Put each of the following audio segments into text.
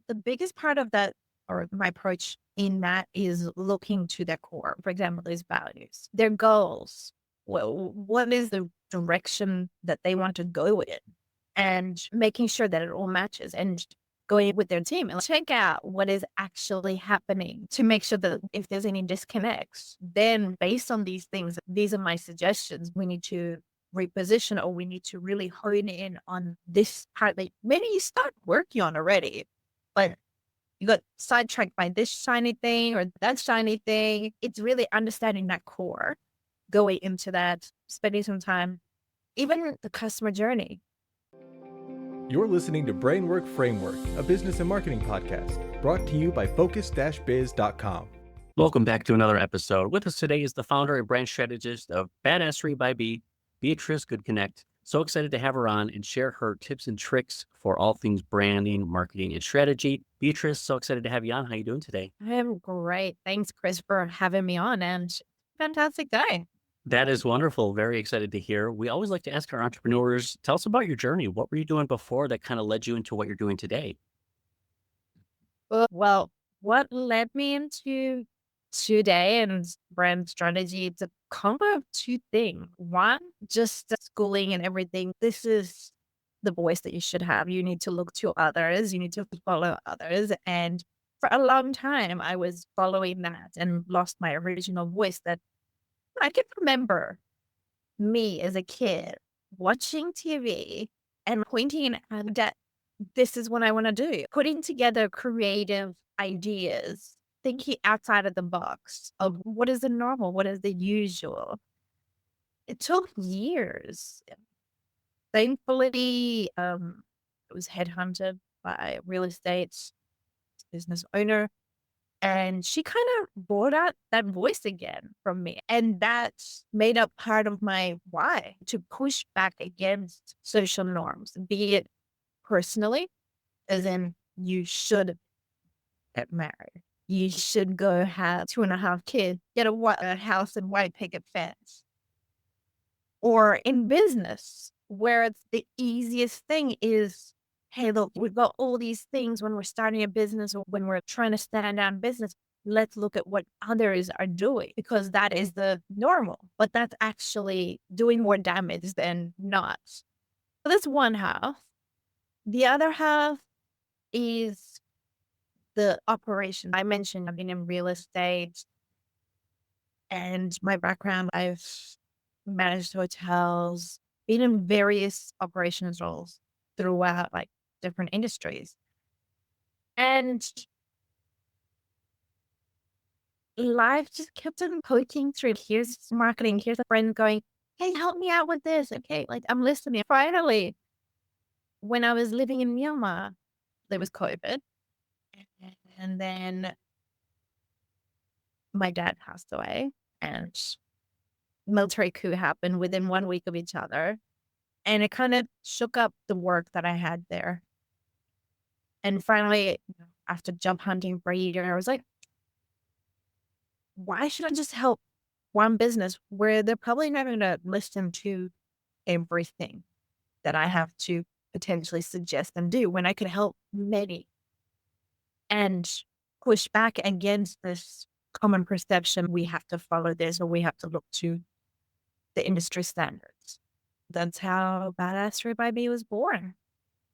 The biggest part of that, or my approach in that, is looking to their core. For example, is values, their goals. Well, what is the direction that they want to go in, and making sure that it all matches, and going with their team and check out what is actually happening to make sure that if there's any disconnects, then based on these things, these are my suggestions. We need to reposition, or we need to really hone in on this part that maybe you start working on already, but you got sidetracked by this shiny thing or that shiny thing. It's really understanding that core, going into that, spending some time, even the customer journey. You're listening to Brainwork Framework, a business and marketing podcast brought to you by focus-biz.com. Welcome back to another episode. With us today is the founder and brand strategist of Badassery by B, Beatrice Gutknecht. So excited to have her on and share her tips and tricks for all things branding, marketing, and strategy. Beatrice, so excited to have you on. How are you doing today? I'm great. Thanks, Chris, for having me on, and fantastic day. That is wonderful. Very excited to hear. We always like to ask our entrepreneurs, tell us about your journey. What were you doing before that kind of led you into what you're doing today? Well, what led me into today and brand strategy, it's a combo of two things. One, just the schooling and everything. This is the voice that you should have. You need to look to others. You need to follow others. And for a long time, I was following that and lost my original voice. That I can remember me as a kid watching TV and pointing at that this is what I want to do. Putting together creative ideas, thinking outside of the box of what is the normal, what is the usual. It took years. Thankfully, I was headhunted by a real estate business owner, and she kind of brought out that voice again from me. And that made up part of my why, to push back against social norms, be it personally, as in you should get married. You should go have 2.5 kids, get a house and white picket fence. Or in business, where it's the easiest thing is, hey, look, we've got all these things when we're starting a business or when we're trying to stand down business. Let's look at what others are doing, because that is the normal, but that's actually doing more damage than not. So that's one half. The other half is the operation. I mentioned I've been in real estate, and my background, I've managed hotels, been in various operations roles throughout like different industries. And life just kept on poking through. Here's marketing, here's a friend going, hey, help me out with this. Okay, like I'm listening. Finally, when I was living in Myanmar, there was COVID. And then my dad passed away, and military coup happened within 1 week of each other. And it kind of shook up the work that I had there. And finally, after job hunting for a year, I was like, why should I just help one business where they're probably not going to listen to everything that I have to potentially suggest and do, when I could help many, and push back against this common perception we have to follow this, or we have to look to the industry standards. That's how Badassery by Me was born.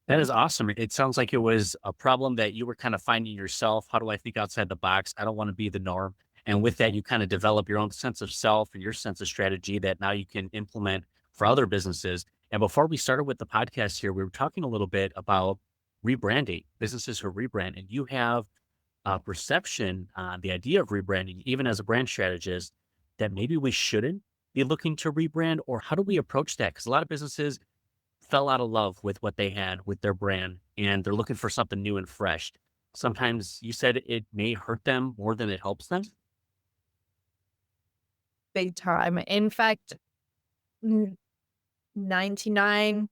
That is awesome. It sounds like it was a problem that you were kind of finding yourself. How do I think outside the box? I don't want to be the norm. And with that, you kind of develop your own sense of self and your sense of strategy that now you can implement for other businesses. And before we started with the podcast here, we were talking a little bit about rebranding, businesses who rebrand, and you have a perception on the idea of rebranding, even as a brand strategist, that maybe we shouldn't be looking to rebrand, or how do we approach that? Because a lot of businesses fell out of love with what they had with their brand, and they're looking for something new and fresh. Sometimes you said it may hurt them more than it helps them. Big time. In fact, 99%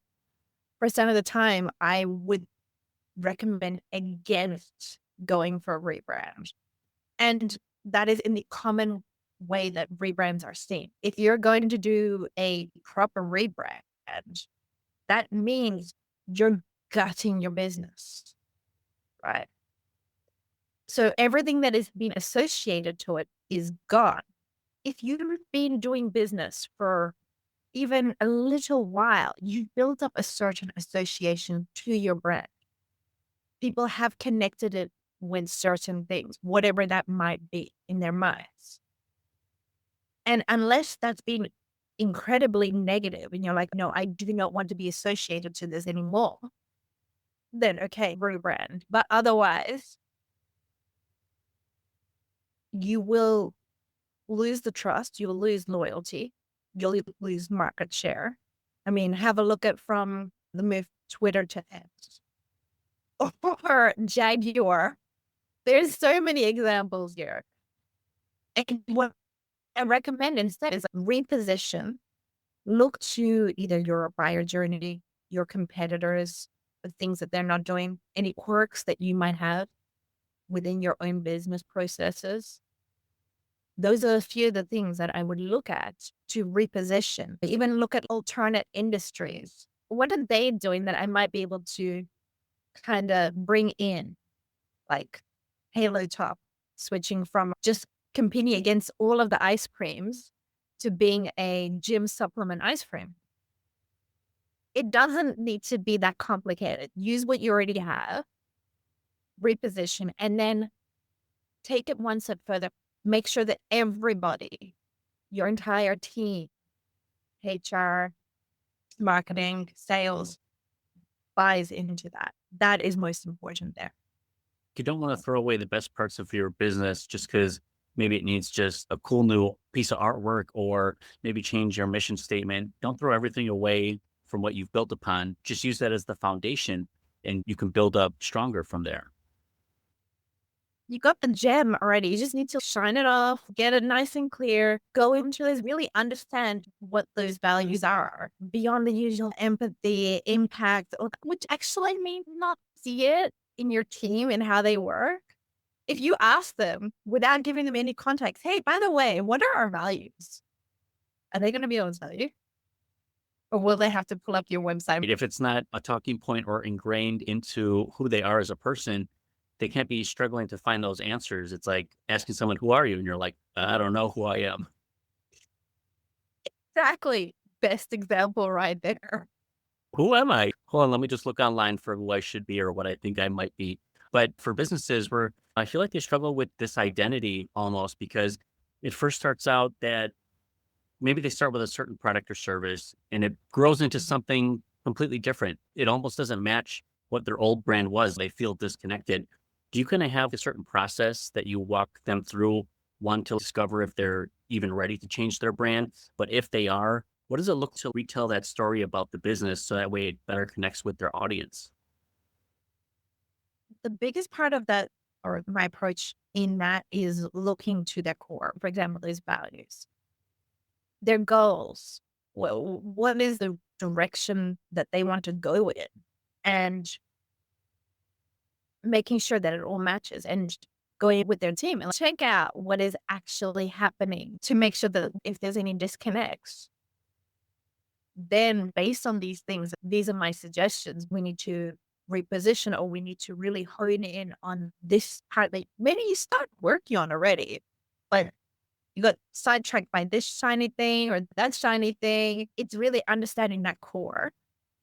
of the time, I would recommend against going for a rebrand. And that is in the common way that rebrands are seen. If you're going to do a proper rebrand, that means you're gutting your business, right? So everything that is being associated to it is gone. If you've been doing business for even a little while, you've built up a certain association to your brand. People have connected it with certain things, whatever that might be in their minds. And unless that's been incredibly negative and you're like, no, I do not want to be associated to this anymore, then okay, rebrand. But otherwise, you will lose the trust, you'll lose loyalty, you'll lose market share. I mean, have a look at from the move Twitter to X or Jaguar. There's so many examples here. And what I recommend instead is reposition, look to either your buyer journey, your competitors, the things that they're not doing, any quirks that you might have within your own business processes. Those are a few of the things that I would look at to reposition. Even look at alternate industries. What are they doing that I might be able to kind of bring in, like Halo Top, switching from just competing against all of the ice creams to being a gym supplement ice cream. It doesn't need to be that complicated. Use what you already have, reposition, and then take it one step further. Make sure that everybody, your entire team, HR, marketing, sales, buys into that. That is most important there. You don't want to throw away the best parts of your business just because maybe it needs just a cool new piece of artwork or maybe change your mission statement. Don't throw everything away from what you've built upon. Just use that as the foundation and you can build up stronger from there. You got the gem already. You just need to shine it off, get it nice and clear, go into this, really understand what those values are beyond the usual empathy, impact, which actually may not see it in your team and how they work. If you ask them without giving them any context, hey, by the way, what are our values? Are they going to be able to tell you? Or will they have to pull up your website? If it's not a talking point or ingrained into who they are as a person, they can't be struggling to find those answers. It's like asking someone, who are you? And you're like, I don't know who I am. Exactly. Best example right there. Who am I? Hold on, let me just look online for who I should be or what I think I might be. But for businesses where I feel like they struggle with this identity almost because it first starts out that maybe they start with a certain product or service and it grows into something completely different. It almost doesn't match what their old brand was. They feel disconnected. Do you kind of have a certain process that you walk them through, one to discover if they're even ready to change their brand? But if they are, what does it look to retell that story about the business so that way it better connects with their audience? The biggest part of that, or my approach in that, is looking to their core. For example, those values, their goals. Well, what is the direction that they want to go in? And making sure that it all matches and going with their team and check out what is actually happening to make sure that if there's any disconnects, then based on these things, these are my suggestions. We need to reposition or we need to really hone in on this part that maybe you start working on already, but you got sidetracked by this shiny thing or that shiny thing. It's really understanding that core,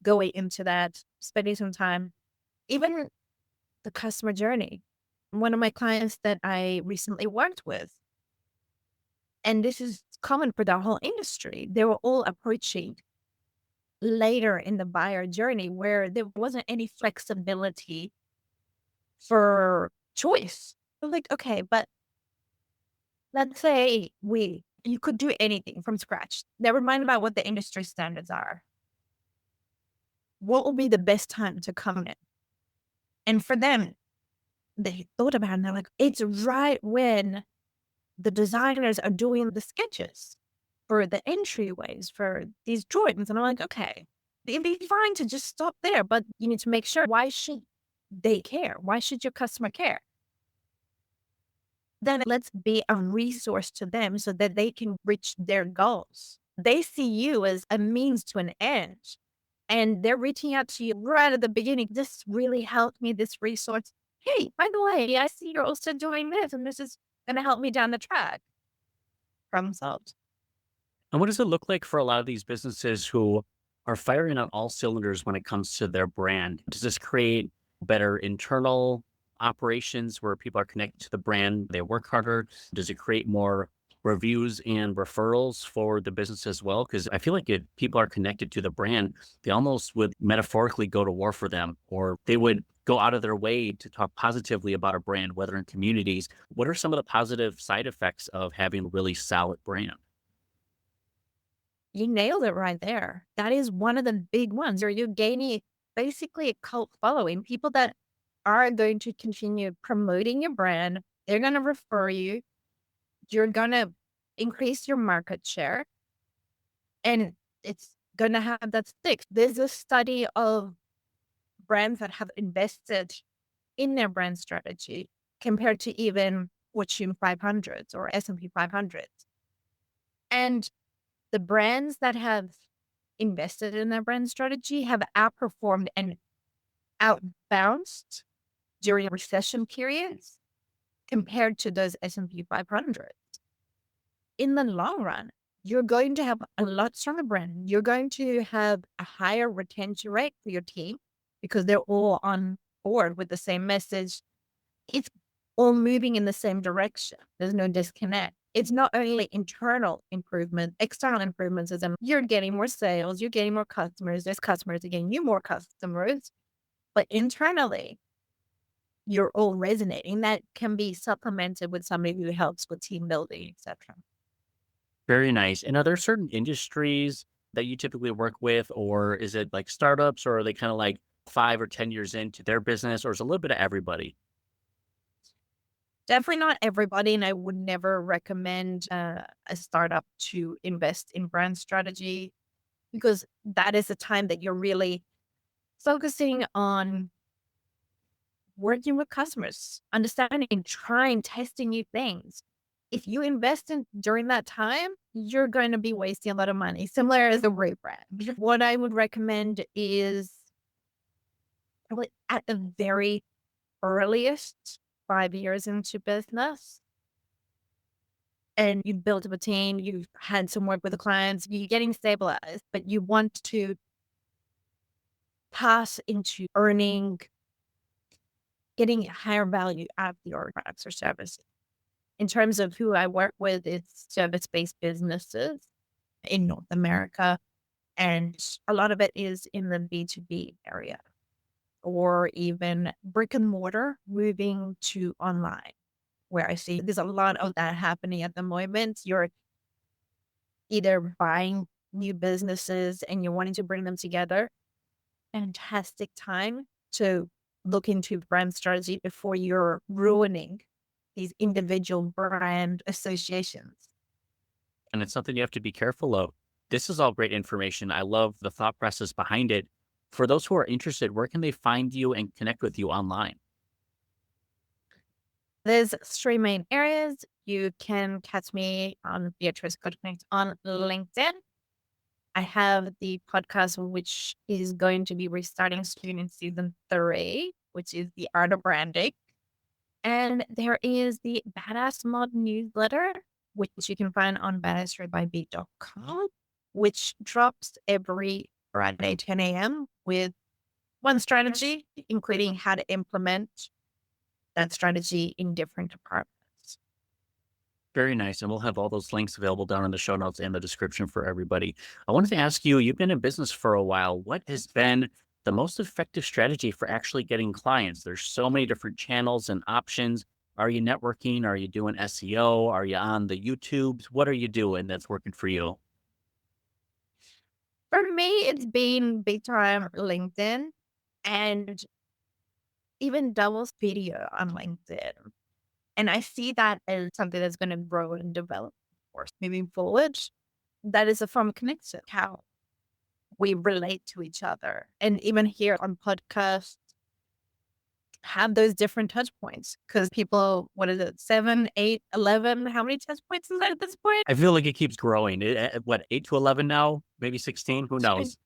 going into that, spending some time, even the customer journey. One of my clients that I recently worked with, and this is common for the whole industry, they were all approaching later in the buyer journey where there wasn't any flexibility for choice. I'm like, okay, but let's say you could do anything from scratch. Never mind about what the industry standards are. What will be the best time to come in? And for them, they thought about it and they're like, it's right when the designers are doing the sketches for the entryways for these drawings. And I'm like, okay, it'd be fine to just stop there, but you need to make sure, why should they care? Why should your customer care? Then let's be a resource to them so that they can reach their goals. They see you as a means to an end. And they're reaching out to you right at the beginning. This really helped me, this resource. hey, by the way, I see you're also doing this, and this is going to help me down the track. Problem solved. And what does it look like for a lot of these businesses who are firing on all cylinders when it comes to their brand? Does this create better internal operations where people are connected to the brand? They work harder? Does it create more reviews and referrals for the business as well? Because I feel like if people are connected to the brand, they almost would metaphorically go to war for them, or they would go out of their way to talk positively about a brand, whether in communities. What are some of the positive side effects of having a really solid brand? You nailed it right there. That is one of the big ones, or you're gaining basically a cult following, people that are going to continue promoting your brand. They're going to refer you. You're going to increase your market share, and it's going to have that stick. There's a study of brands that have invested in their brand strategy compared to even Fortune 500s or S&P 500s. And the brands that have invested in their brand strategy have outperformed and outbounced during recession periods compared to those S&P 500. In the long run, you're going to have a lot stronger brand. You're going to have a higher retention rate for your team because they're all on board with the same message. It's all moving in the same direction. There's no disconnect. It's not only internal improvement, external improvements, as in you're getting more sales, you're getting more customers, there's customers are getting you more customers, but internally, you're all resonating. That can be supplemented with somebody who helps with team building, etc. Very nice. And are there certain industries that you typically work with, or is it like startups, or are they kind of like 5 or 10 years into their business, or is it a little bit of everybody? Definitely not everybody, and I would never recommend a startup to invest in brand strategy because that is the time that you're really focusing on working with customers, understanding, trying, testing new things. If you invest in during that time, you're going to be wasting a lot of money, similar as a rebrand. What I would recommend is probably at the very earliest 5 years into business, and you've built up a team, you've had some work with the clients, you're getting stabilized, but you want to pass into earning, getting higher value out of your products or services. In terms of who I work with, it's service-based businesses in North America, and a lot of it is in the B2B area or even brick and mortar moving to online, where I see there's a lot of that happening at the moment. You're either buying new businesses and you're wanting to bring them together. Fantastic time to look into brand strategy before you're ruining these individual brand associations. And it's something you have to be careful of. This is all great information. I love the thought process behind it. For those who are interested, where can they find you and connect with you online? There's three main areas. You can catch me on Beatrice Gutknecht on LinkedIn. I have the podcast, which is going to be restarting soon in season 3, which is the art of branding. And there is the Badass Mod newsletter, which you can find on badassredbybeat.com, which drops every Friday, 10 a.m. with one strategy, including how to implement that strategy in different departments. Very nice. And we'll have all those links available down in the show notes and the description for everybody. I wanted to ask you, you've been in business for a while. What has been the most effective strategy for actually getting clients? There's so many different channels and options. Are you networking? Are you doing SEO? Are you on the YouTubes? What are you doing that's working for you? For me, it's been big time LinkedIn and even doubles video on LinkedIn. And I see that as something that's going to grow and develop, of course, moving forward. That is a form of connection, how we relate to each other. And even here on podcasts, have those different touch points because people, what is it, 7, 8, 11? How many touch points is that at this point? I feel like it keeps growing. What, 8 to 11 now? Maybe 16? Who knows?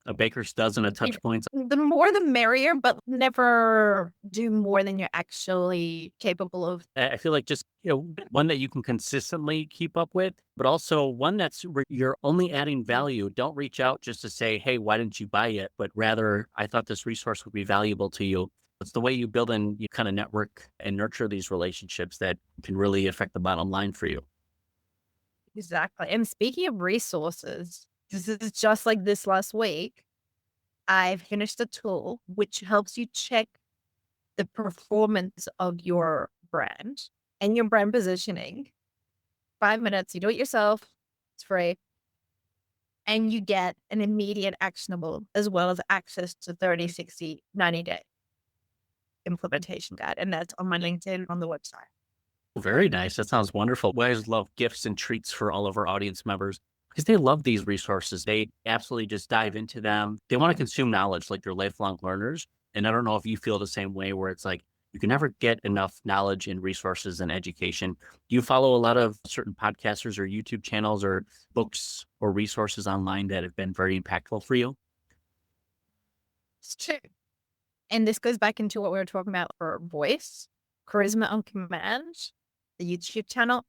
A baker's dozen of touch points. The more the merrier, but never do more than you're actually capable of. I feel like just, one that you can consistently keep up with, but also one that's where you're only adding value. Don't reach out just to say, hey, why didn't you buy it? But rather, I thought this resource would be valuable to you. It's the way you build and you kind of network and nurture these relationships that can really affect the bottom line for you. Exactly. And speaking of resources, this is just like this last week. I finished a tool which helps you check the performance of your brand and your brand positioning. 5 minutes, you do it yourself, it's free, and you get an immediate actionable as well as access to 30, 60, 90-day implementation guide. And that's on my LinkedIn on the website. Very nice. That sounds wonderful. We always love gifts and treats for all of our audience members because they love these resources. They absolutely just dive into them. They want to consume knowledge like they're lifelong learners. And I don't know if you feel the same way where it's like you can never get enough knowledge and resources and education. Do you follow a lot of certain podcasters or YouTube channels or books or resources online that have been very impactful for you? It's true. And this goes back into what we were talking about for voice, Charisma on Command, the YouTube channel.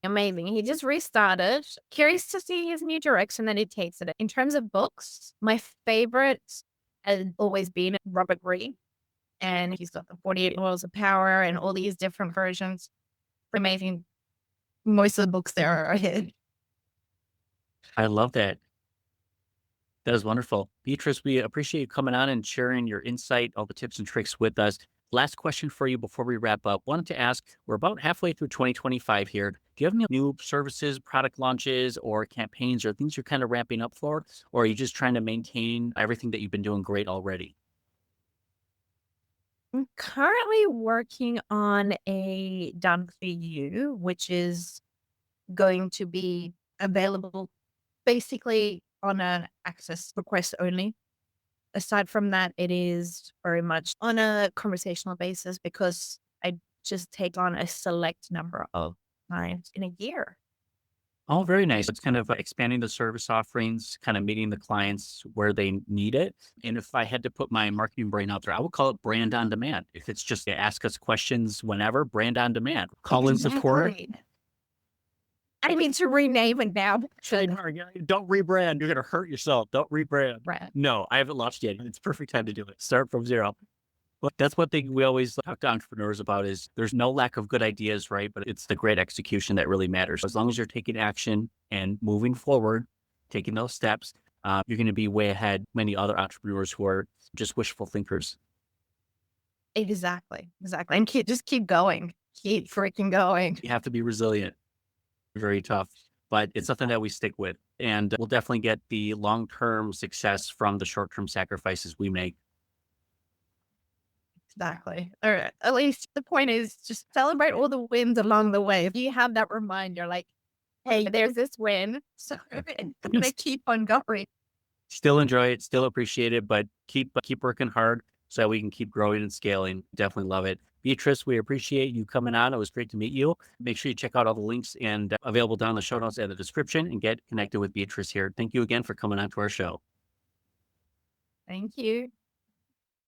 Amazing. He just restarted. Curious to see his new direction that he takes it. In terms of books, my favorite has always been Robert Greene. And he's got the 48 Laws of Power and all these different versions. Amazing. Most of the books there are his. I love that. That is wonderful. Beatrice, we appreciate you coming on and sharing your insight, all the tips and tricks with us. Last question for you before we wrap up. Wanted to ask, we're about halfway through 2025 here. Do you have any new services, product launches, or campaigns or things you're kind of ramping up for? Or are you just trying to maintain everything that you've been doing great already? I'm currently working on a Done For You, which is going to be available basically on an access request only. Aside from that, it is very much on a conversational basis because I just take on a select number of clients in a year. Oh, very nice. It's kind of expanding the service offerings, kind of meeting the clients where they need it. And if I had to put my marketing brain out there, I would call it brand on demand. If it's just to ask us questions whenever, brand on demand. Call in support. Exactly. I mean to rename it now. Don't rebrand. You're going to hurt yourself. Don't rebrand. Right. No, I haven't launched yet. It's perfect time to do it. Start from zero. But that's one thing we always talk to entrepreneurs about is there's no lack of good ideas, right? But it's the great execution that really matters. As long as you're taking action and moving forward, taking those steps, you're going to be way ahead many other entrepreneurs who are just wishful thinkers. Exactly. And just keep going. Keep freaking going. You have to be resilient. Very tough, but it's something that we stick with. And we'll definitely get the long-term success from the short-term sacrifices we make. Exactly. Or at least the point is just celebrate all the wins along the way. If you have that reminder, like, hey, there's this win. So I'm going to keep on going. Still enjoy it, still appreciate it, but keep working hard so that we can keep growing and scaling. Definitely love it. Beatrice, we appreciate you coming on. It was great to meet you. Make sure you check out all the links and available down in the show notes and the description and get connected with Beatrice here. Thank you again for coming on to our show. Thank you.